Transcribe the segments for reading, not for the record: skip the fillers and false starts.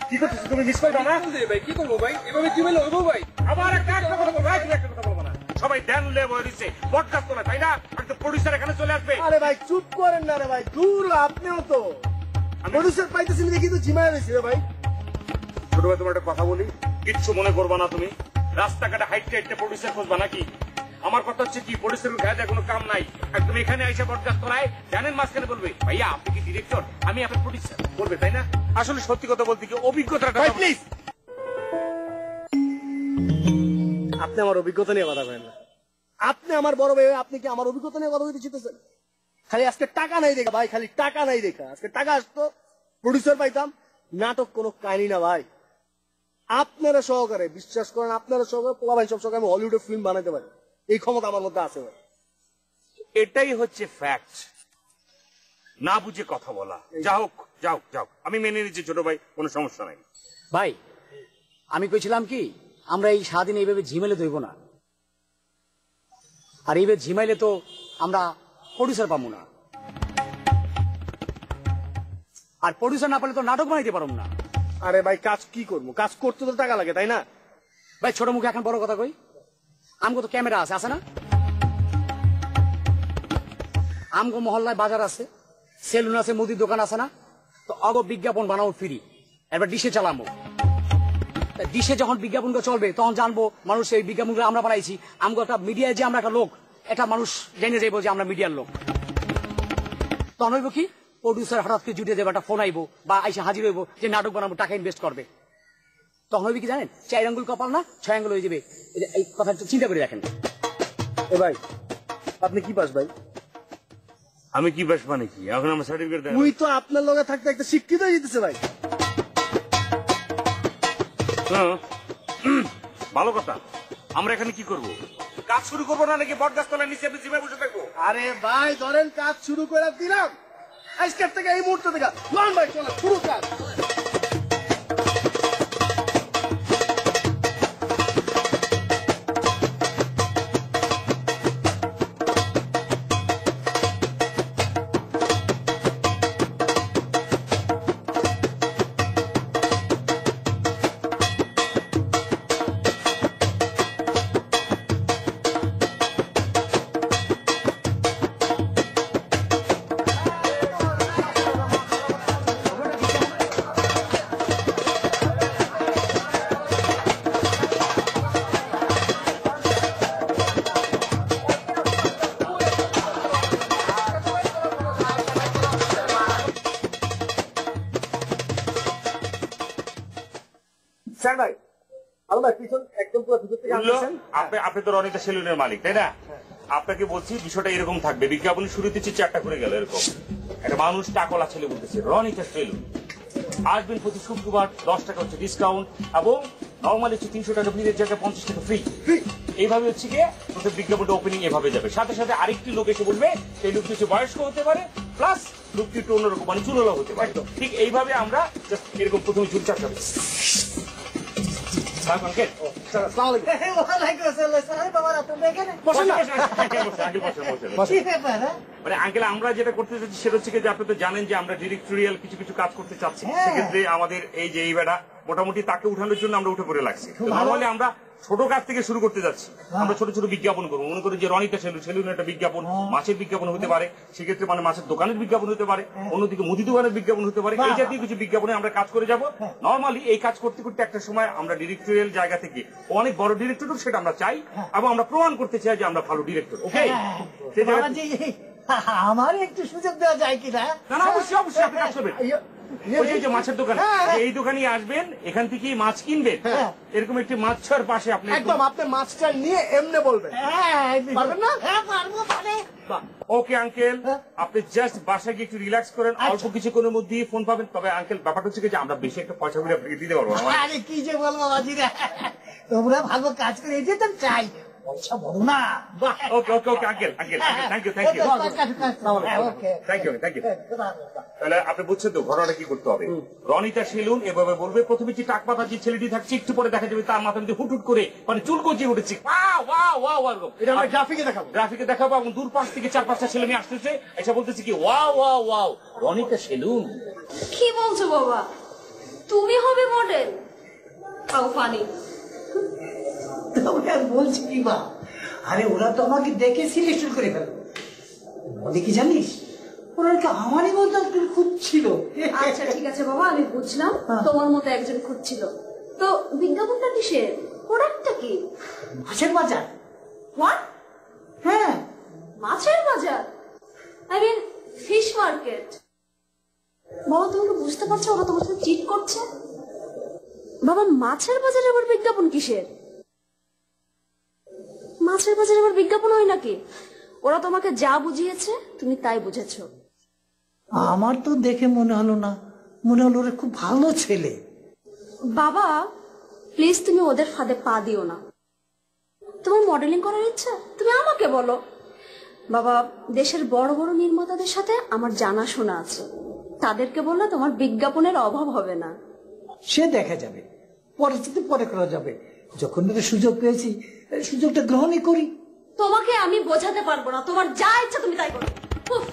কি করছিস তুমি? মিস করবে না ভাই কি করবো ভাই? এভাবে কি বলে হইবো ভাই? আবার একটা কথা বলবো ভাই, তুমি একটা কথা বলবো না। সবাই ধ্যান লেব হয়েছে পডকাস্ট করে, তাই না? একদম প্রডিউসার এখানে চলে আসবে। আরে ভাই চুপ করেন না রে ভাই, দূর আপনিও তো প্রডিউসার পাইতেছেন দেখি তো জিমায় রয়েছে রে ভাই। ছোট ভাই তোমার একটা কথা বলি, কিচ্ছু মনে করবা না তুমি। রাস্তাঘাটে হাইটে হাইটে প্রডিউসার খুঁজবা নাকি? আমার কথা হচ্ছে কি, প্রডিউসার গায়ে কোনো কাম নাই। একদম এখানে এসে পডকাস্ট করায়, জানেন মাঝখানে বলবে ভাইয়া আপনি কি ডিরেক্টর, আমি আপনার প্রডিউসার বলবে, তাই না? আসলে সত্যি কথা বলতে কি অভিজ্ঞতাটা প্লিজ। আপনি আমার অভিজ্ঞতা নিয়ে কথা বলেন না। আপনি আমার বড় ভাই, আপনি কি আমার অভিজ্ঞতা নিয়ে কথা বলতে চাইতেছেন? খালি আজকে টাকা নাই দেখা ভাই, খালি টাকা নাই দেখা। আজকে টাকা আসতো, প্রডিউসার পাইতাম। নাটক কোনো কাহিনী না ভাই। আপনারা সহকারে বিশ্বাস করেন, আপনারা সহকারে পোলা ভাই সব সহকারে আমি হলিউডের ফিল্ম বানাইতে পারি, এই ক্ষমতা আমার মধ্যে আছে ভাই। এটাই হচ্ছে ফ্যাক্ট, না বুঝে কথা বলা। যা হোক, যাও যাও, আমি মেনে নিচ্ছি ছোট ভাই, কোনো সমস্যা নাই। ভাই আমি কইছিলাম কি, আমরা এই সারাদিন এইভাবে ঝিমেলে ধরব না। আর এইভাবে ঝিমাইলে তো আমরা প্রডিউসার পাবো না, আর প্রডিউসার না পেলে তো নাটক বানাইতে পারবো না। আরে ভাই কাজ কি করবো? কাজ করতে তো টাকা লাগে, তাই না? ভাই ছোট মুখে এখন বড় কথা কই, আমগো তো ক্যামেরা আছে, আছে না? আমগো মহল্লায় বাজার আছে, সেলুন আছে, মুদির দোকান আছে না? তো অগো বিজ্ঞাপন বানাবো ফ্রি, এবার ডিশে চালাবো। ডিশে যখন বিজ্ঞাপনটা চলবে তখন জানবো মানুষ এই বিজ্ঞাপনগুলো আমরা বানাইছি। আমগো একটা মিডিয়ায় যে আমরা একটা লোক, একটা মানুষ জেনে যাইবো যে আমরা মিডিয়ার লোক। তখন হইব কি, প্রডিউসার হঠাৎ করে জুটে যাবে, একটা ফোন আইবো বা আইসা হাজির হইবো যে নাটক বানাবো, টাকা ইনভেস্ট করবে। তখন হইবে কি জানেন, 4 আঙ্গুল কপাল না 6 আঙ্গুল হয়ে যাবে। এই কথা চিন্তা করে দেখেন। এ ভাই আপনি কি পাস ভাই? আমি কি বাস মানে কি, এখন আমার সার্টিফিকেট দেন। তুই তো আপনার লগে থাকতে একটা শিক্ষিত হয়ে যেতেছে ভাই। ভালো কথা। আমরা এখানে কি করব? কাজ শুরু করবো না নাকি পডকাস্ট করার নিচে আপনি জিমে বসে থাকবো? আরে ভাই ধরেন কাজ শুরু করে দিলাম আজকের থেকে, এই মুহূর্ত থেকে। লন ভাই চলো শুরু কাজ। স্যার ভাই ভালো ভাই, পিছন একদম পুরো ভিতর থেকে আসছেন। আপনি তো রনিতা সেলুনের মালিক, তাই না? আপনাকে বলছি বিষয়টা এরকম থাকবে, বিজ্ঞাপনের শুরুতে 4টা করে গেল এরকম। একটা মানুষ টাকলা ছেলে বলতেছে রনিতা সেলুন, আসবেন প্রতি শুক্রবার, 10 টাকা হচ্ছে ডিসকাউন্ট, এবং নর্মালি হচ্ছে 300 টাকা ফ্রি, জায়গায় 50 টাকা ফ্রি। এইভাবে হচ্ছে গিয়ে প্রথম বিজ্ঞাপনটা ওপেনিং এভাবে যাবে। সাথে সাথে আরেকটি লোক এসে বলবে, সেই লোকটি হচ্ছে বয়স্ক হতে পারে, প্লাস লোকটি একটু অন্যরকম মানে চুললা হতে পারে। ঠিক এইভাবে আমরা জাস্ট এরকম প্রথমে ঝুলচাপ যাবে। মানে আঙ্কেল আমরা যেটা করতে চাচ্ছি সেটা হচ্ছে যে আপনি তো জানেন যে আমরা ডিরেক্টোরিয়াল কিছু কিছু কাজ করতে চাচ্ছি। সেক্ষেত্রে আমাদের এই যে এই বেড়া মোটামুটি তাকে উঠানোর জন্য আমরা উঠে পড়ে লাগছি। নর্মালি আমরা ছোট কাজ থেকে শুরু করতে যাচ্ছি। আমরা ছোট ছোট বিজ্ঞাপন করবো, মনে করি যে রনিতা সেলুনের একটা বিজ্ঞাপন, মাছের বিজ্ঞাপন হতে পারে, সেক্ষেত্রে মানে মাছের দোকানের বিজ্ঞাপন হতে পারে, অন্যদিকে মুদি দোকানের বিজ্ঞাপন হতে পারে। এই জাতীয় কিছু বিজ্ঞাপনে আমরা কাজ করে যাব। নর্মালি এই কাজ করতে করতে একটা সময় আমরা ডিরেক্টোরিয়াল জায়গা থেকে অনেক বড় ডিরেক্টর সেটা আমরা চাই, এবং আমরা প্রমাণ করতে চাই যে আমরা ভালো ডিরেক্টর। ওকে, আমার একটু সুযোগ দেওয়া যায় কিনা? না অবশ্যই অবশ্যই আপনি কাজ করবেন। ওই যে মাছের দোকান, এই দোকানে আসবেন, এখান থেকে মাছ কিনবেন, এরকম একটি মাছার পাশে আপনি একদম আপনি মাছটা নিয়ে এমনি বলবেন, পারবেন না? পারবো পারে। ওকে আঙ্কেল, আপনি জাস্ট বাসায় গিয়ে একটু রিল্যাক্স করেন, অল্প কিছুক্ষণের মধ্যেই ফোন পাবেন। তবে আঙ্কেল ব্যাপারটা হচ্ছে যে আমরা বেশি একটা পয়সা করে আপনাকে দিতে পারবো না। আরে কি যে বলবো বাজিরা, তোমরা ভালো কাজ করে এই যে তো চাই পয়সা বড় না। Okay okay okay uncle uncle thank you thank you thank you thank you. তাহলে আপনি বুঝছেন তো ঘটনাটা কি করতে হবে। রনিতা সেলুন এভাবে বলবে, প্রথমে যে টাক পাতা যে ছেলেটি থাকছে একটু পরে দেখা যাবে তার মাথার মধ্যে হুটহুট করে মানে চুল গজিয়ে উঠেছে। এটা আমরা গ্রাফিকে দেখাবো, গ্রাফিকে দেখাবো, এবং দূর পাশ থেকে 4-5টা ছেলে মেয়ে আসতেছে, এসে বলতেছে কি wow wow wow Ronita salon. কি বলছো বাবা? তুমি হবে মডেল? How funny. তবে আর বলছি কি মা, আরে ওরা তো আমাকে দেখে সিলেকশন করে ফেলো। বলে কি জানিস, ওরা তো আমারই মতো একজন খুঁজছিল। আচ্ছা ঠিক আছে বাবা, আমি বুঝলাম তোমার মতো একজন খুঁজছিল। তো বিজ্ঞাপনটা কিসের? প্রোডাক্টটা কি? মাছের বাজার। হোয়াট? হ্যাঁ, মাছের বাজার? I mean fish market. বাবা তুমি কি বুঝতে পারছো ওরা তোমার সাথে চিট করছে? বাবা মাছের বাজারে আবার বিজ্ঞাপন কিসের? মাছের বাজারে আবার বিজ্ঞাপন হয় নাকি? ওরা তোমাকে যা বুঝিয়েছে তুমি তাই বুঝেছো। আমার তো দেখে মনে হলো না, মনে হলো ওরা খুব ভালো ছেলে। বাবা প্লিজ তুমি ওদের ফাঁদে পা দিও না। তোমার মডেলিং করার ইচ্ছা, তুমি আমাকে বলো। বাবা দেশের বড় বড় নির্মাতাদের সাথে আমার জানাশোনা আছে, তাদেরকে বললে তোমার বিজ্ঞাপনের অভাব হবে না। সে দেখা যাবে, পরিস্থিতি পরে করা যাবে। যখন একটা সুযোগ পেয়েছি, সুযোগটা গ্রহণই করি। তোমাকে আমি বোঝাতে পারবো না, তোমার যা ইচ্ছা তুমি তাই করো। উফ।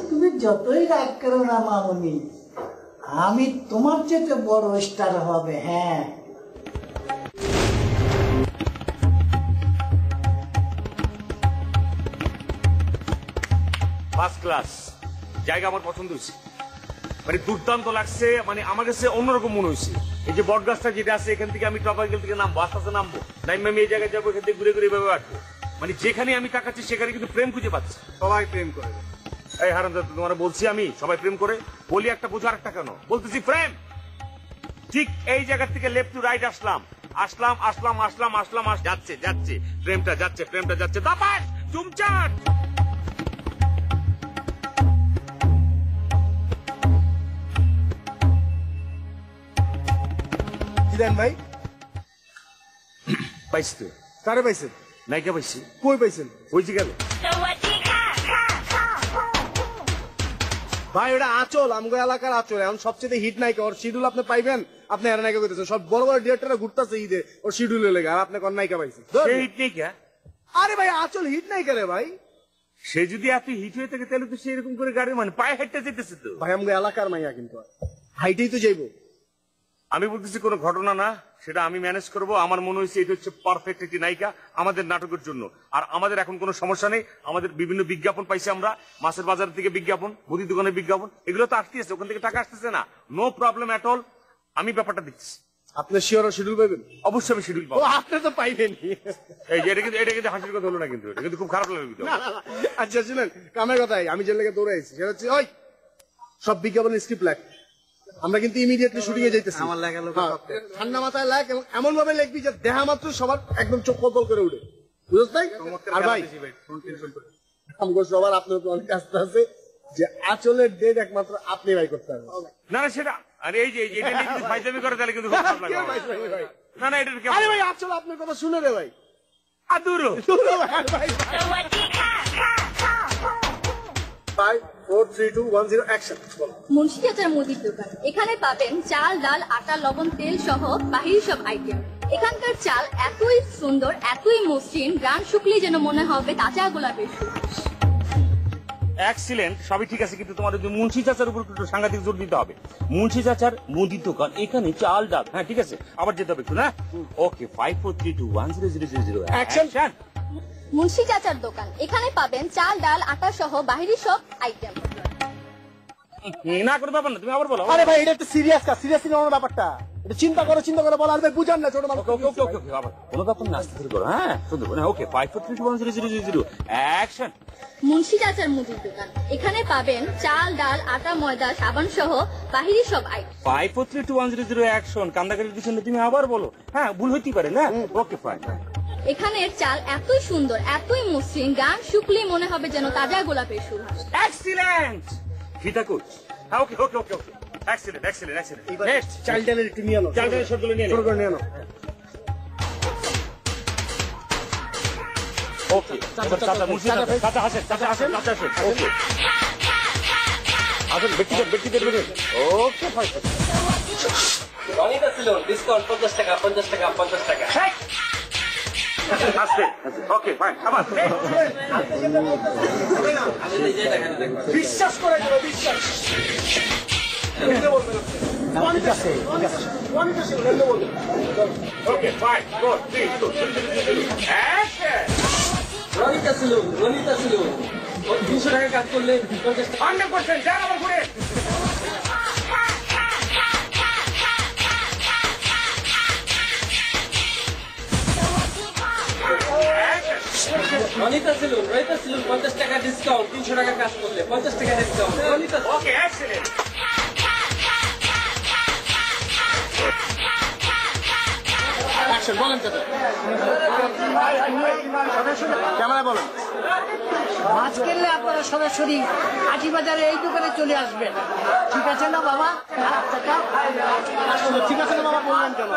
তুমি যতই রাগ করো না মামুনি, আমি তোমার চেয়ে বড় স্টার হবে। হ্যাঁ, ফার্স্ট ক্লাস জায়গা আমার পছন্দ হয়েছে, মানে দুর্দান্ত লাগছে, মানে আমার কাছে অন্যরকম মনে হয়েছে। এই যে বট গাছটা যেটা আছে, এখান থেকে আমি টপাইকেল থেকে নামবো, আস্তে আস্তে নামবো, আমি এই জায়গায় যাবো, এখান থেকে ঘুরে ঘুরে এভাবে আসবো। মানে যেখানে আমি তাকাচ্ছি সেখানে কিন্তু প্রেম খুঁজে পাচ্ছি। সবাই প্রেম করে। এই হারামজাদা, তোমার বলছি আমি সবাই প্রেম করে, বলি একটা বুঝো আরেকটা কেন বলতেছি প্রেম। ঠিক এই জায়গা থেকে লেফট টু রাইট আসলাম, যাচ্ছে যাচ্ছে প্রেমটা যাচ্ছে দাপাস চুমচাট। কি দেন ভাই? পাইছি তো, কারে পাইছেন? নায়িকা পাইছি। কই পাইছেন? বলছি কেন ভাই ওটা আচল, আমগো এলাকার আচল। এখন সবচেয়ে হিট নায়িকা, ওর শিডিউল আপনি পাইবেন, আপনি এর নায়িকা করতেছেন। সব বড় বড় ডিরেক্টররা ঘুরতেছে ঈদে ওর শিডিউলে লেগে, আর আপনি কোন নায়িকা পাইছেন? সেই হিট নেই কে? আরে ভাই আচল হিট নায়িকা রে ভাই। সে যদি এত হিট হয়ে থাকে তাহলে তো সে এরকম করে গাড়ি মানে পায়ে হেঁটে যেতেছে তো। ভাই আমগো এলাকার মাইয়া, কিন্তু হাইটেই তো যাইবো। আমি বলতেছি কোনো ঘটনা না, সেটা আমি ম্যানেজ করব। আমার মনে হয়েছে এটা হচ্ছে পারফেক্ট একটি নায়িকা আমাদের নাটকের জন্য। আর আমাদের এখন কোনো সমস্যা নেই, আমাদের বিভিন্ন বিজ্ঞাপন পাইছি আমরা, মাছের বাজার থেকে বিজ্ঞাপন, মুদি দোকানের বিজ্ঞাপন, এগুলো তো আসতেছে, ওখান থেকে টাকা আসতেছে না, নো প্রবলেম এট অল। আমি ব্যাপারটা দেখছি। আপনি শিওর শিডিউল পাইবেন? অবশ্যই আমি শিডিউল ও পাবো। আপনি তো পাইবেনই। এই যে এটা কিন্তু হাসির কথা হলো না, কিন্তু এটা কিন্তু খুব খারাপ লাগে কিন্তু। আচ্ছা শুনেন, কামের কথাই আমি যে লেগে দৌড়াইছি সেটা হচ্ছে ওই সব বিজ্ঞাপনের স্ক্রিপ্ট লেখ। আমরা কিন্তু ইমিডিয়েটলি শুটিং এ যাইতেছি। আমার লেখা লোক ঠান্ডা মাথায় লেখ, এবং এমন ভাবে লিখবি যে দেহা মাত্র সবার একদম চোখ কল করে উঠে, বুঝছ তাই? আর ভাই আমগো সবার আপনার তো অনেক কাজ আছে, যে আচলের ডেট একমাত্র আপনি ভাই করতে পারবেন। না না সেটা, আরে এই যে এটা নিয়ে যদি ফাইজলামি করে তাহলে কিন্তু খুব খারাপ লাগে আমার। না না এটা আরে ভাই আচল আপনার কথা শুনে রে ভাই। আদুরো 5 4 3 2 1 0 অ্যাকশন। মুন্সি চাচার মুদির দোকান, এখানে পাবেন চাল, ডাল, আটা, লবণ, তেল সহ বাহির সব আইটেম। এখানকার চাল এতই সুন্দর, এতই মসৃণ, গ্রাম শুকলেই যেন মনে হবে তাজা গোলাপের সুবাস। এক্সিলেন্ট, সবই ঠিক আছে, কিন্তু তোমার যদি মুন্সি চাচার উপর একটু সাংঘাতিক জোর দিতে হবে। মুন্সি চাচার মুদির দোকান, এখানে চাল ডাল, হ্যাঁ ঠিক আছে, আবার যেতে হবে একটু না। ওকে 5 4 3 2 1 0 0 0 0 অ্যাকশন। মুন্সি চাচার দোকান, এখানে পাবেন চাল, ডাল, আটা সহ বাহিরি সব আইটেম। না কোনো ব্যাপার না, তুমি আবার বলো। আরে ভাই এটা একটা সিরিয়াস কাজ, সিরিয়াসলি নেওয়ার ব্যাপারটা। এটা চিন্তা করে বলো। আর ভাই বুঝান না ছোট মানুষ। ওকে ওকে ওকে ওকে আবার কোনো ব্যাপার না, আস্তে ধীরে করো। হ্যাঁ সুন্দর, ওকে 5 4 3 2 1 0 0 0 0 অ্যাকশন। মুন্সি চাচার মুদির দোকান, এখানে পাবেন চাল, ডাল, আটা, ময়দা, সাবান সহ বাহিরি সব আইটেম। 5 4 3 2 1 0 0 অ্যাকশন। কান্দাকাটির পিছনে তুমি আবার বলো। হ্যাঁ ভুল হইতেই পারে না। Okay fine. এখানের চাল এতই সুন্দর, এতই মসৃণ, গান শুকলেই মনে হবে যেন তাজা গোলাপের সুবাস। এক্সিলেন্ট, ফিটা কোচ। হ্যাঁ okay okay okay okay excellent excellent excellent. Next child ডালের একটু নিয়ে নাও, চাল ডালের সবগুলো নিয়ে ছোট নাও। করে নিয়ে নাও। ওকে চাচা মুন্সি চাচা হাসেন, চাচা হাসেন, চাচা হাসেন। ওকে আসেন, ব্যক্তিগত ব্যক্তিগত ওকে ফাইন। অনেক ছিল ডিসকাউন্ট 50 টাকা 50 টাকা 50 টাকা। আস্তে ওকে ফাইন আবার বিশ্বাস করে দেবে, বিশ্বাস। এমনি বলবেন আপনি। ঠিক আছে ঠিক আছে অনেক আছে, এমনি বলবেন। Okay fine good 3 2 action Ronita ছিল 300 টাকা কাজ করলে 50 টাকা 100% যান আবার ঘুরে রনিতা ছিল 50 টাকা ডিসকাউন্ট 300 টাকা কাজ করলে 50 টাকা ডিসকাউন্ট রনিতা ওকে এক্সেলেন্ট অ্যাকশন বলেন তো। ক্যামেরা বলেন। মাছ কিনলে আপনারা সরাসরি আটি বাজারে এই দোকানে চলে আসবেন, ঠিক আছে না বাবা? আসলে ঠিক আছে না বাবা, বললেন কেন?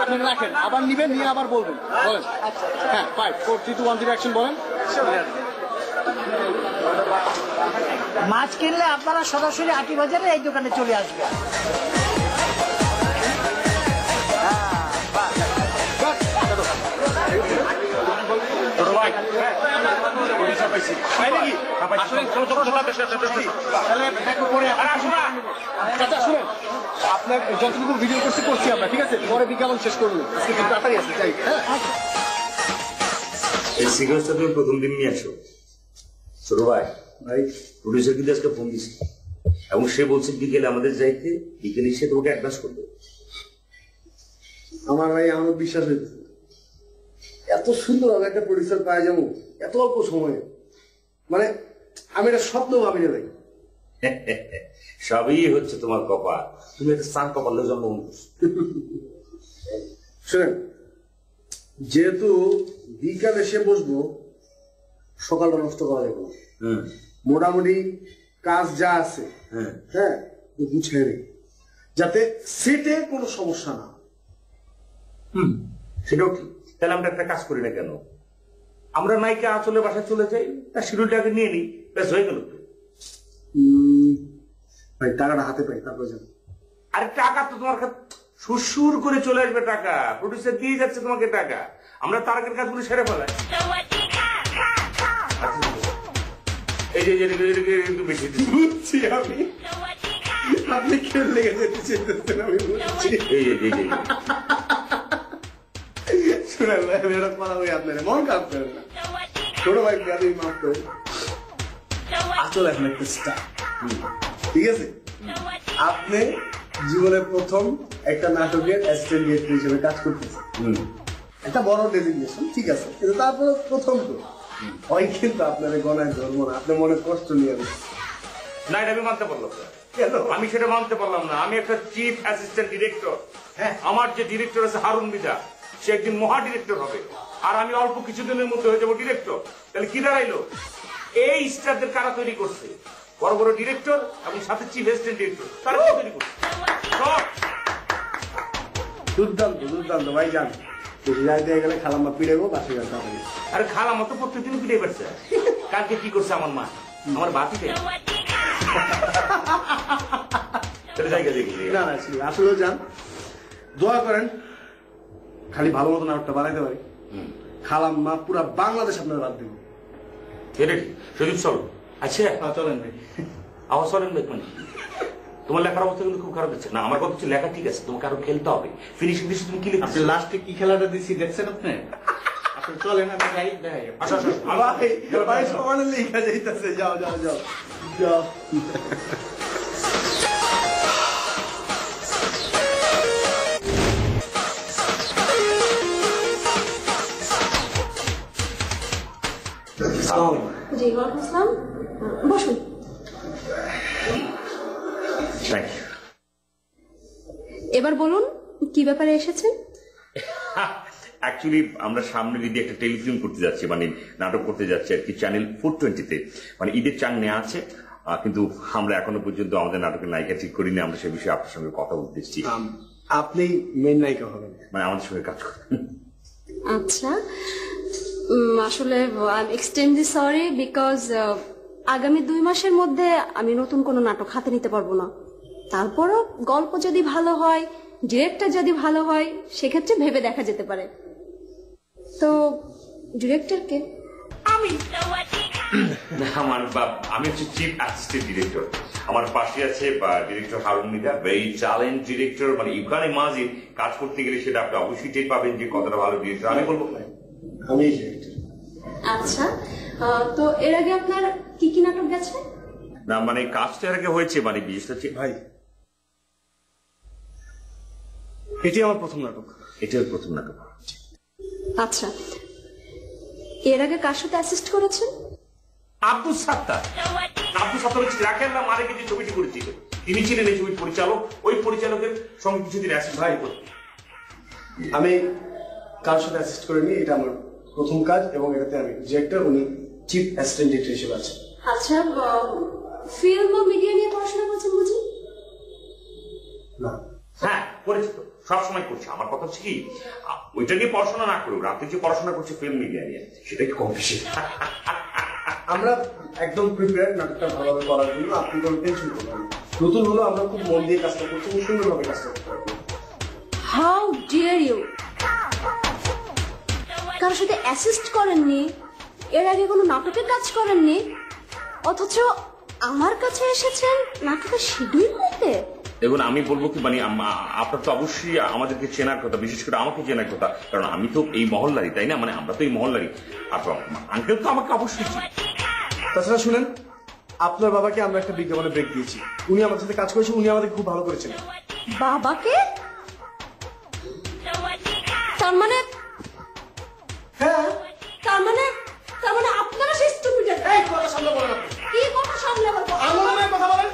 আপনি রাখেন, আবার নিবেন, নিয়ে আবার বলবেন। বলেন। হ্যাঁ 5 4 3 2 1 0 অ্যাকশন বলেন। মাছ কিনলে আপনারা সরাসরি আটি বাজারে এই দোকানে চলে আসবেন। ছোট ভাই পুলিশ পাইছি তাই নাকি আসলে ছোট ছোট তাহলে একটু পরে চাচা শুনেন, আপনার যতটুকু ভিডিও করছি আমরা, ঠিক আছে? পরে বিজ্ঞাপন শেষ করুন, আজকে একটু তাড়াতাড়ি আছে, যাই। হ্যাঁ এই সিকোয়েন্সটা তুমি প্রথম দিন নিয়ে আসো ছোট ভাই প্রডিউসার কিন্তু আজকে ফোন দিছি এবং সে বলছে বিকেলে আমাদের যাইতে, বিকেলে সে তোমাকে অ্যাডভান্স করবে। আমার ভাই আমার বিশ্বাস হইতেছে এত সুন্দর হবে একটা প্রডিউসার পাওয়া যাবো এত অল্প সময়ে, মানে আমি এটা স্বপ্ন ভাবি না ভাই। সবই হচ্ছে তোমার কপাল, তুমি একটা সান কপালের জন্ম শোনেন, যেহেতু বিকালে এসে বসবো, সকালটা নষ্ট করা যাবে না। মোটামুটি কাজ যা আছে হ্যাঁ গুছিয়ে নেই, যাতে সেটে কোনো সমস্যা না। সেটাও ঠিক। তাহলে আমরা একটা কাজ করি না কেন, আমরা নায়িকা আঁচলে বাসায় চলে যাই, তার শিডিউলটাকে নিয়ে নিই, ব্যাস হয়ে গেল। ভাই টাকাটা হাতে পাই তারপর যাবো। আরে টাকা তো তোমার সুর করে চলে আসবে টাকা, প্রডিউসার দিয়ে যাচ্ছে তোমাকে টাকা, আমরা তারকের কাজগুলো সেরে ফেলাই। এই যে একটু বেশি বুঝছি আমি, আপনি কেউ লেগে যেতে চাইতেছেন আমি বুঝছি। এই যে শুনেন ভাই, আমি একটা কথা বলি আপনার, মন খারাপ করেন না, ছোট ভাই আপনি মাফ করেন। আসলে এখন একটা স্টার, ঠিক আছে? আপনি জীবনের প্রথম একটা নাটকের অ্যাসিস্ট্যান্ট ডিরেক্টর হিসেবে কাজ করতেছেন, একটা বড় ডেজিগনেশন, ঠিক আছে, কিন্তু তারপরে প্রথম তো হয়, কিন্তু আপনার গণায় ধর্ম না, আপনার মনে কষ্ট নিয়ে না, এটা আমি মানতে পারলাম না। কেন? আমি সেটা মানতে পারলাম না। আমি একটা চিফ অ্যাসিস্ট্যান্ট ডিরেক্টর, হ্যাঁ, আমার যে ডিরেক্টর আছে হারুন মিদা, সে একদিন মহা ডিরেক্টর হবে, আর আমি অল্প কিছুদিনের মধ্যে হয়ে যাবো ডিরেক্টর। তাহলে কি দাঁড়াইলো? এই স্টারদের কারা তৈরি করছে? বড় বড় ডিরেক্টর এবং সাথে চিফ অ্যাসিস্ট্যান্ট ডিরেক্টর, তারা কি তৈরি করছে? দুর্দান্ত দুর্দান্ত ভাই, যান বেশি যাই দিয়ে গেলে খালাম্মা পিড়াবো, বাসে গেছে। আরে খালা মতো প্রত্যেকদিন পিঠে পারছে। কালকে কি করছে আমার মা? আমার বাতিতে জায়গা দেখি না না, আসলে যান, দোয়া করেন খালি ভালো মতো নাটকটা বানাইতে পারি, খালাম্মা পুরা বাংলাদেশ আপনার বাদ দিব। সজীব চল। আচ্ছা চলেন ভাই। আওয়াজ চলেন মানে তোমার লেখার অবস্থা কিন্তু খুব খারাপ হচ্ছে না। আমার কথা হচ্ছে লেখা ঠিক আছে, তোমাকে আরো খেলতে হবে। ফিনিশিং দিচ্ছি, তুমি কি লিখছো? লাস্টে কি খেলাটা দিচ্ছি দেখছেন আপনি? আপনি চলেন, আমি যাই দেখাই। আচ্ছা ভাই সমানে লেখা যাইতেছে, যাও যাও যাও যাও। জি ওয়ালাইকুম আসসালাম, বসুন। Thank you. এবার বলুন কি ব্যাপারে এসেছেন? অ্যাকচুয়ালি আমরা সামনের ঈদে একটা টেলিফিল্ম করতে যাচ্ছি, মানে নাটক করতে যাচ্ছি আর কি, চ্যানেল 420-তে। মানে ঈদের চাং নেওয়া আছে, কিন্তু আমরা এখনো পর্যন্ত আমাদের নাটকের নায়িকা ঠিক করিনি। আমরা সে বিষয়ে আপনার সঙ্গে কথা বলতে এসেছি। আপনি মেন নায়িকা হবেন, মানে আমাদের সঙ্গে কাজ করবেন। আচ্ছা, আসলে I am extremely sorry because আগামী 2 মাসের মধ্যে আমি নতুন কোনো নাটক হাতে নিতে পারবো না। তারপরও গল্প যদি ভালো হয়, ডিরেক্টর যদি ভালো হয়, সেক্ষেত্রে ভেবে দেখা যেতে পারে। তো ডিরেক্টরকে? আমি হচ্ছে চিফ অ্যাসিস্ট্যান্ট ডিরেক্টর। আমার পাশে আছে director Harun Mridha, very talent director. মানে ইউ ক্যান ইমাজিন, কাজ করতে গেলে সেটা আপনি অবশ্যই টের পাবেন যে কতটা ভালো ডিরেক্টর। আমি বলবো আমি ডিরেক্টর। আচ্ছা, তো এর আগে আপনার কি কি নাটক গেছে? না মানে কাজটা এর আগে হয়েছে, মানে বিশেষ হচ্ছে ভাই, এটি আমার প্রথম নাটক। এটার প্রথম নাটক। আচ্ছা, এর আগে কার সাথে অ্যাসিস্ট করেছেন? আব্দুল সাত্তার। আব্দুল সাত্তার হচ্ছে রাখেন না মারে যে ছবিটি করেছিল, তিনি ছিলেন এই ছবির পরিচালক। ওই পরিচালকের সঙ্গে কিছুদিন অ্যাসিস্ট ভাই করতেন। আমি কার সাথে অ্যাসিস্ট করিনি, এটা আমার প্রথম কাজ এবং এটাতে আমি ডিরেক্টর, উনি চিফ অ্যাসিস্ট্যান্ট ডিরেক্টর হিসেবে আছেন। আচ্ছা, ফিল্ম ও মিডিয়া নিয়ে পড়াশোনা করছেন বুঝি? না। হ্যাঁ করেছি তো, সবসময় করছি। আমার কথা হচ্ছে কি, ওইটা নিয়ে পড়াশোনা না করেও রাতে যে পড়াশোনা করছে ফিল্ম মিডিয়া নিয়ে, সেটা কি কম বেশি? আমরা একদম প্রিপেয়ার নাটকটা ভালোভাবে করার জন্য, আপনি কোনো টেনশন করবেন না। নতুন হলো আমরা খুব মন দিয়ে কাজটা করছি এবং সুন্দরভাবে কাজটা করতে পারবো। How dear you! কারোর সাথে অ্যাসিস্ট করেননি, এর আগে কোনো নাটকে কাজ করেননি, অথচ আমার কাছে এসেছেন নাটকের শিডিউল করতে। দেখুন আমি বলবো কি, মানে আপনার তো অবশ্যই আমাদেরকে চেনার কথা, বিশেষ করে আমাকে চেনার কথা, কারণ আমি তো এই মহল্লারই, তাই না? মানে আমরা তো এই মহল্লারই। আর আঙ্কেল তো আমাকে অবশ্যই চিনে। তাছাড়া শুনেন, আপনার বাবাকে আমরা একটা বিজ্ঞাপনে ব্রেক দিয়েছি, উনি আমাদের সাথে কাজ করেছেন, উনি আমাদের খুব ভালো করেছেন। বাবাকে? তার মানে হ্যাঁ, তার মানে আপনারা সেই স্টুপিডের। এই কথা সামনে বলেন আপনি। কি কথা সামনে বলবো? আন্দোলনের কথা বলেন।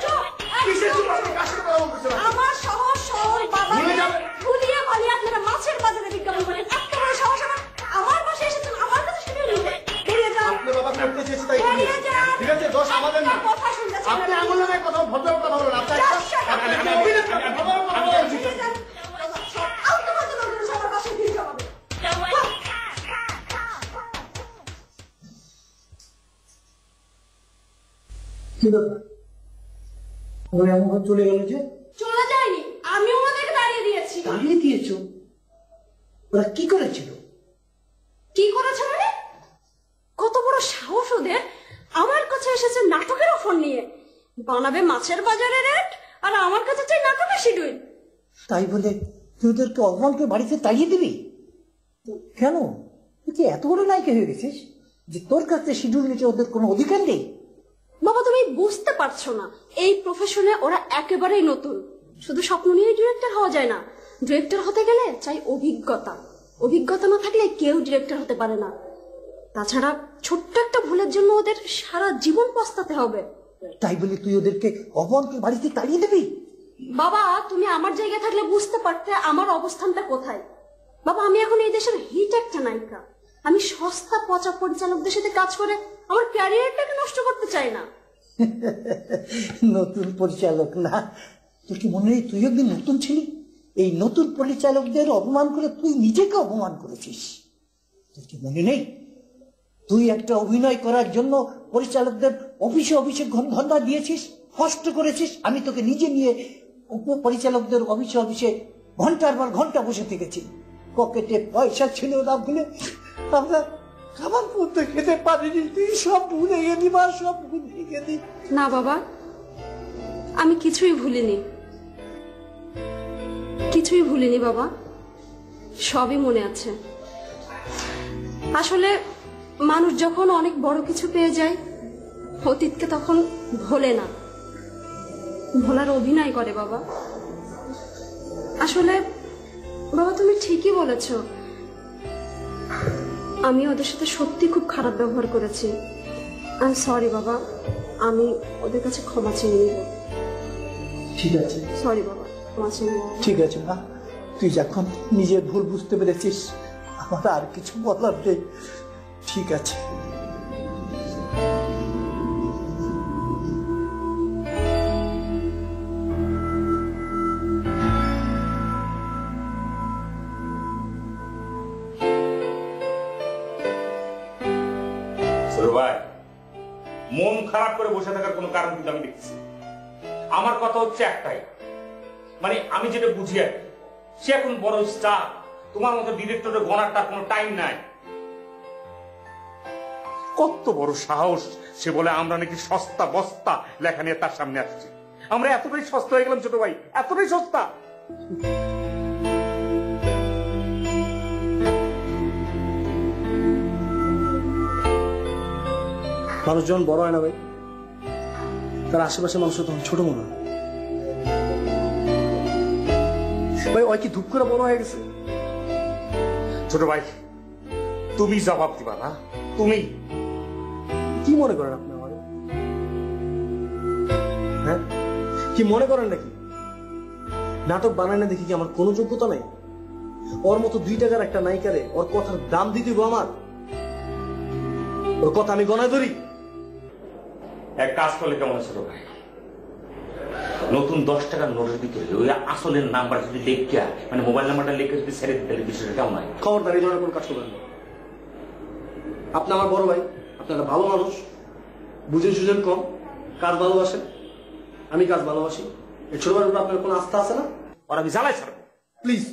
কিসের চুপ? আপনি কার সাথে কথা বলতেছেন? আমার সহজ সরল বাবা নিয়ে যাবেন। ভুলিয়ে ভালিয়ে আপনারা মাছের বাজারে বিজ্ঞাপন করেন। এত বড় সাহস আমার বাসে এসেছেন, আমার কাছে শিডিউল নিতে। বেরিয়ে যান। আপনার বাবা করতে চেয়েছে তাই করেছে। বেরিয়ে যান। ঠিক আছে, দোষ আমাদের না। একটা কথা শুনতে চান আপনি না। আন্দোলনের কথা ভদ্র কথা বলেন। আপনার Just shut up. বেরিয়ে যান। সব আলতু ফালতু লোকজন সবার বাসায় ভিড় জমাবে। কি ব্যাপার? ওরা এমন ভাবে চলে গেল যে? চলে যায়নি, আমি ওনাদেরকে দাঁড়িয়ে দিয়েছি। দাঁড়িয়ে দিয়েছো? ওরা কি করেছিল? কি করেছে মানে? কত বড় সাহস ওদের! আমার কাছে এসেছে নাটকের অফার নিয়ে, বানাবে মাছের বাজারে রেট, আর আমার কাছে চাই নাটকের শিডিউল। তাই বলে তুই ওদেরকে অপমানকে বাড়িতে তাড়িয়ে দিবি? কেন? তুই কি এত বড় নায়িকা হয়ে গেছিস যে তোর কাছে শিডিউল নিতে ওদের কোনো অধিকার নেই? বাবা, তুমি বুঝতে পারছো না, এই প্রফেশনে ওরা একেবারেই নতুন। শুধু স্বপ্ন নিয়ে ডিরেক্টর হওয়া যায় না, ডিরেক্টর হতে গেলে চাই অভিজ্ঞতা। অভিজ্ঞতা না থাকলে কেউ ডিরেক্টর হতে পারে না। তাছাড়া ছোট্ট একটা ভুলের জন্য ওদের সারা জীবন পস্তাতে হবে। তাই বলে তুই ওদেরকে অপমানকে বাড়িতে তাড়িয়ে দিবি? বাবা, তুমি আমার জায়গায় থাকলে বুঝতে পারতে আমার অবস্থানটা কোথায়। বাবা, আমি এখন এই দেশের হিট একটা নায়িকা। আমি সস্তা পচা পরিচালকদের সাথে কাজ করে আমার ক্যারিয়ারটাকে নষ্ট করতে চাই না। নতুন পরিচালক না? তোর কি মনে নেই তুই একদিন নতুন ছিলি? এই নতুন পরিচালকদের অপমান করে তুই নিজেকে অপমান করেছিস। তোর কি মনে নেই তুই একটা অভিনয় করার জন্য পরিচালকদের অফিসে অফিসে ঘন্টা দিয়েছিস, কষ্ট করেছিস? আমি তোকে নিজে নিয়ে পরিচালকদের অফিসে অফিসে ঘন্টার পর ঘন্টা বসে থেকেছি। পকেটে পয়সা ছিল না বলে আমরা খাবার পর্যন্ত খেতে পারিনি। তুই সব ভুলে গেলি মা, সব ভুলে গেলি। না বাবা, আমি কিছুই ভুলিনি, কিছুই ভুলিনি বাবা, সবই মনে আছে। আসলে মানুষ যখন অনেক বড় কিছু পেয়ে যায়, অতীতকে তখন ভোলে না, ভোলার অভিনয় করে বাবা। আসলে বাবা, তুমি ঠিকই বলেছ, আমি ওদের সাথে সত্যি খুব খারাপ ব্যবহার করেছি। আই এম সরি বাবা, আমি ওদের কাছে ক্ষমা চেয়ে নিব। ঠিক আছে, সরি বাবা, ক্ষমা চেয়ে নিব। ঠিক আছে মা, তুই যখন নিজের ভুল বুঝতে পেরেছিস, আমার আর কিছু বলার নেই। ঠিক আছে। ভাই, মন খারাপ করে বসে থাকার কোনো কারণ কিন্তু আমি দেখছি। আমার কথা হচ্ছে একটাই, মানে আমি যেটা বুঝি আর কি, সে এখন বড় স্টার, তোমার মতো ডিরেক্টরের গণার তার কোনো টাইম নাই। কত বড় সাহস! সে বলে আমরা নাকি সস্তা বস্তা লেখা নিয়ে তার সামনে আসছি। আমরা এতটাই সস্তা হয়ে গেলাম ছোট ভাই, এতটাই সস্তা। মানুষ যখন বড় হয় না ভাই, তার আশেপাশে মানুষ তখন ছোট মনে হয়। ভাই ওই কি ধূপ করে বড় হয়ে গেছে? ছোট ভাই, তুমি জবাব দিবা না? তুমি কি মনে করেন আপনি আমার? হ্যাঁ, কি মনে করেন নাকি নাটক বানায় না দেখি কি আমার কোনো যোগ্যতা নাই? ওর মতো 2 টাকার একটা নায়িকারে ওর কথার দাম দিতে হবে আমার? ওর কথা আমি গণায় ধরি? এক কাজ করলে কেমন ছোট ভাই, নতুন 10 টাকার নোটের ভিতরে ওই আসলের নাম্বার যদি লেখা, মানে মোবাইল নাম্বারটা লেখে যদি ছেড়ে দিতে, বিষয়টা কেমন হয়? খবরদার এই ধরনের কোনো কাজ করবেন না। আপনি আমার বড় ভাই, আপনারা ভালো মানুষ, বুঝেন সুঝেন কম, কাজ ভালোবাসেন, আমি কাজ ভালোবাসি। এই ছোট ভাইয়ের উপর আপনার কোনো আস্থা আছে না? আর আমি জ্বালাই ছাড়বো। প্লিজ,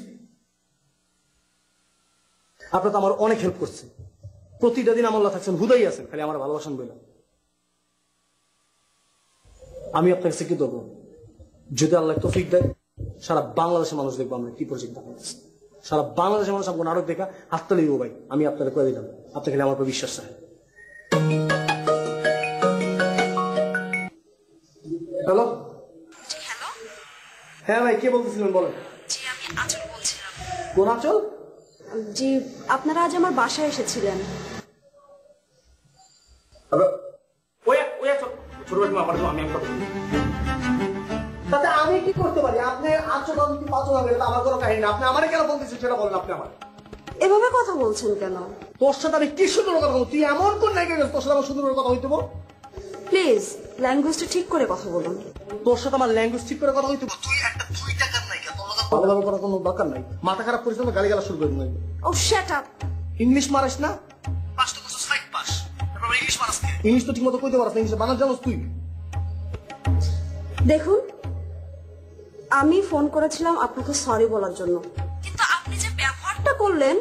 আপনি তো আমার অনেক হেল্প করছেন, প্রতিটা দিন আমার থাকছেন, হুদাই আছেন, খালি আমার ভালোবাসেন বললাম। আমি আপনার কাছে কি দেবো, যদি আল্লাহ তৌফিক দেয়, সারা বাংলাদেশের মানুষ দেখবো আমরা কি প্রজেক্ট দেখাচ্ছি। সারা বাংলাদেশের মানুষ আমাকে নাটক দেখা হাততালি দিব ভাই, আমি আপনাকে করে দিলাম। আপনি খালি আমার উপর বিশ্বাস চাই। হ্যালো, হ্যাঁ ভাই, কে বলতেছিলেন বলেন? জি, আমি আঁচল বলছিলাম। কোন আঁচল? জি, আপনারা আজ আমার বাসায় এসেছিলেন। ছোট ভাই, আমার আমি কথা বলি। তাতে আমি কি করতে পারি? আপনি আঁচল কি পাঁচল হবে, আমার কোনো কাহিনী না। আপনি আমারে কেন বলতেছেন সেটা বলেন আপনি আমার। এভাবে কথা বলছেন কেন? তোর সাথে আমি কি সুন্দর কথা বলবো? তুই এমন কোন নায়িকা গেছিস তোর সাথে আমার সুন্দর কথা হইতে? প্লিজ ল্যাঙ্গুয়েজটা ঠিক করে কথা বলুন। তোর সাথে আমার ল্যাঙ্গুয়েজ ঠিক করে কথা হইতে? তুই একটা 2 টাকার নায়িকা, তোর লগে ভালোভাবে করার কোনো দরকার নাই। মাথা খারাপ করিস না, গালি গালা শুরু করে দিবি। ও শ্যাট আপ। ইংলিশ মারিস না? পাস তো করছিস 5 পাস, তারপর ইংলিশ মারাস কি? ইংলিশ তো ঠিকমতো কইতে পারছ না, ইংলিশ বানান জানোস তুই? দেখুন, আমি ফোন করেছিলাম আপনাকে সরি বলার জন্য, কিন্তু আপনি যে ব্যবহারটা করলেন।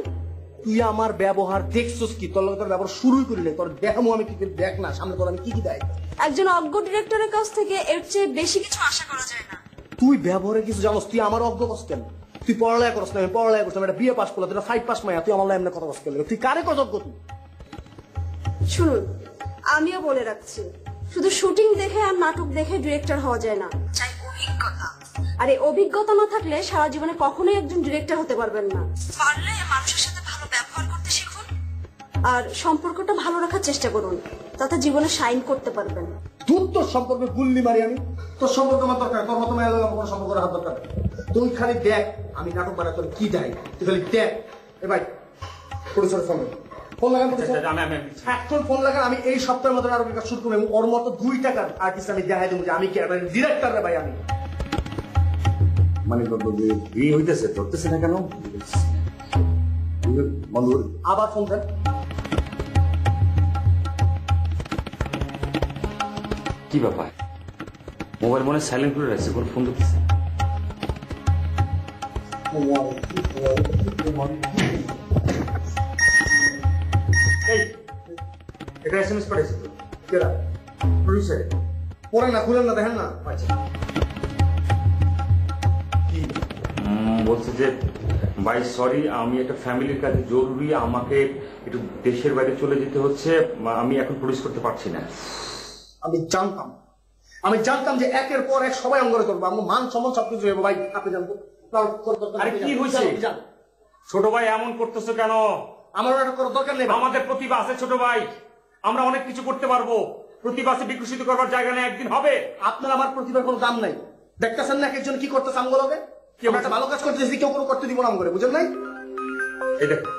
তুই আমার ব্যবহার দেখছস কি? তোর লগে তোর ব্যবহার শুরুই করিলে, তোর দেখামু আমি কি দেখ না, সামনে তোর আমি কি কি দেয়। একজন অজ্ঞ ডিরেক্টরের কাছ থেকে এর চেয়ে বেশি কিছু আশা করা যায় না। তুই ব্যবহারে কিছু জানোস? তুই আমার অজ্ঞ কস কেন? তুই পড়ালেখা করছ না, আমি পড়ালেখা করছিলাম, একটা বিয়ে পাস করলাম, তুই 5 পাস মাইয়া, তুই আমার এমনি কথা কস কেন? তুই কারে কস অজ্ঞ? তুই শুনুন, আমিও বলে রাখছি, শুধু শুটিং দেখে আর নাটক দেখে ডিরেক্টর হওয়া যায় না, চাই অভিজ্ঞতা। আর এই অভিজ্ঞতা না থাকলে সারা জীবনে কখনোই একজন ডিরেক্টর হতে পারবেন না। পারলে মানুষের সাথে ভালো ব্যবহার করতে শিখুন আর সম্পর্কটা ভালো রাখার চেষ্টা করুন, তাতে জীবনে শাইন করতে পারবেন। তুই তোর সম্পর্কে গুল্লি মারি আমি? তোর সম্পর্ক আমার দরকার, তোর মতো মেয়ের লগে আমার কোনো সম্পর্ক রাখার দরকার। তুই খালি দেখ আমি নাটক বানাই তোর কি দেয়, তুই খালি দেখ। এ ভাই, প্রডিউসারের ফোন ফোন লাগান, এখন ফোন লাগান। আমি এই সপ্তাহের মধ্যে নাটকের কাজ শুরু করবো এবং ওর মতো 2 টাকার আর্টিস্ট আমি দেখাই দেবো যে আমি কি ডিরেক্টর রে ভাই। আমি মানে বিয়ে হইতেছে, ধরতেছে না কেন বন্ধু? আবার ফোন দেন। কি ব্যাপার, মোবাইল মনে সাইলেন্ট করে রাখছে, কোন ফোন ধরতেছে? এটা এসএমএস পাঠিয়েছে তো? কেডা? প্রডিউসার। পড়েন না, খুলেন না, দেখেন না। আচ্ছা, কি বলছে যে ভাই সরি, আমি একটা ফ্যামিলির কাজে জরুরি, আমাকে একটু দেশের বাইরে চলে যেতে হচ্ছে, আমি এখন প্রডিউস করতে পারছি না। আমি জানতাম যে একের পর এক সবাই অঙ্গরে করবো, আমার মান সম্মান সবকিছু হবে। ভাই আপনি জানতো? আরে কি হয়েছে ছোট ভাই, এমন করতেছো কেন? আমার এটা করার দরকার নেই। আমাদের প্রতিভা আছে ছোট ভাই, আমরা অনেক কিছু করতে পারবো। প্রতিভা আছে, বিকশিত করবার জায়গা নেই, একদিন হবে। আপনার আমার প্রতিভার কোনো দাম নাই। দেখতেছেন না একজন কি করতেছে আমগুলোকে? কেউ একটা ভালো কাজ করতেছি, কেউ কোনো করতে দিব না আমগুলো, বুঝেন নাই? এই দেখো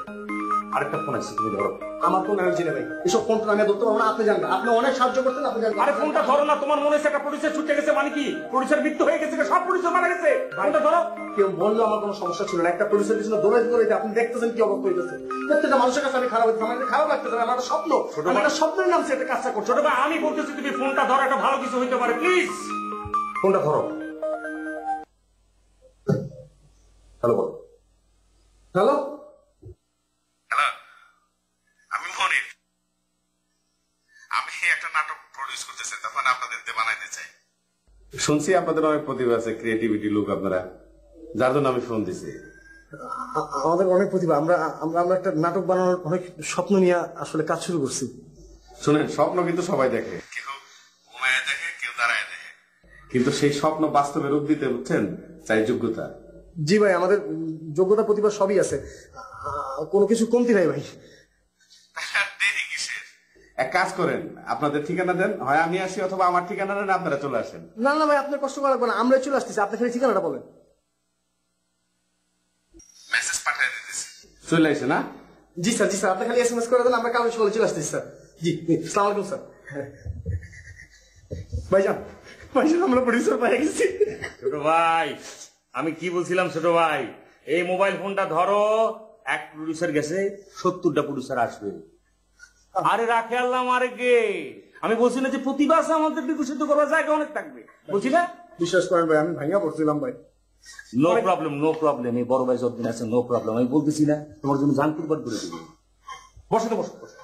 আরেকটা ফোন আসছে, তুমি ধরো। আমার ফোন এনার্জি নেই ভাই, এসব ফোন তো আমি ধরতে পারবো না। আপনি জানবেন, আপনি অনেক সাহায্য করতেন, আপনি জানবেন। আরে ফোনটা ধরো না, তোমার মনে হচ্ছে একটা প্রডিউসার ছুটে গেছে, মানে কি প্রডিউসার মৃত্যু হয়ে গেছে? সব প্রডিউসার মারা গেছে, ফোনটা ধরো। কেউ বললো আমার কোনো সমস্যা ছিল না, একটা প্রডিউসার পিছনে দৌড়াইতে আপনি দেখতেছেন কি অবস্থা হইতেছে। প্রত্যেকটা মানুষের কাছে আমি খারাপ হইতেছে, আমার খারাপ লাগতেছে। আমার একটা স্বপ্ন, আমি একটা স্বপ্নের নামছে একটা কাজটা করছো। ছোট ভাই আমি বলতেছি তুমি ফোনটা ধরো, একটা ভালো কিছু হইতে পারে, প্লিজ ফোনটা ধরো। হ্যালো বলো। হ্যালো, আমি মনির। পাঠাতে চাই। শুনছি আপনাদের অনেক প্রতিভা আছে, ক্রিয়েটিভিটি লোক আপনারা, যার জন্য আমি ফোন দিছি। আমাদের অনেক প্রতিভা, আমরা আমরা আমরা একটা নাটক বানানোর অনেক স্বপ্ন নিয়ে আসলে কাজ শুরু করছি। শুনেন, স্বপ্ন কিন্তু সবাই দেখে, কেউ ঘুমায় দেখে, কেউ দাঁড়ায় দেখে, কিন্তু সেই স্বপ্ন বাস্তবে রূপ দিতে, বুঝছেন, চাই যোগ্যতা। জি ভাই, আমাদের যোগ্যতা প্রতিভা সবই আছে, কোনো কিছু কমতি নাই ভাই। দেরি কিসের? এক কাজ করেন, আপনাদের ঠিকানা দেন, হয় আমি আসি অথবা আমার ঠিকানা দেন, আপনারা চলে আসেন। না না ভাই, আপনার কষ্ট করা লাগবে না, আমরা চলে আসতেছি, আপনি খালি ঠিকানাটা বলেন। মেসেজ পাঠিয়ে দিতেছি, চলে আসে না? জি স্যার, জি স্যার, আপনি খালি SMS করে দেন, আমরা কাল সকালে চলে আসতেছি স্যার। জি, আসসালামু আলাইকুম স্যার। ভাইজান, ভাইজান আমরা প্রডিউসার পেয়ে গেছি। ছোট ভাই, আমি কি বলছিলাম ছোট ভাই, এই মোবাইল ফোনটা ধরো, এক প্রডিউসার গেছে, 70টা প্রডিউসার আসবে। আরে রাখে আল্লাহ মারে গে, আমি বলছি না যে প্রতিভা আছে আমাদের, বিকশিত করার জায়গা অনেক থাকবে, বলছি না? বিশ্বাস করেন ভাই, আমি ভাঙা পড়ছিলাম ভাই। নো প্রবলেম, নো প্রবলেম, এই বড় ভাই যতদিন আছে নো প্রবলেম, আমি বলতেছি না তোমার জন্য জান কুরবান করে দেবো। বসো তো, বসো বসো।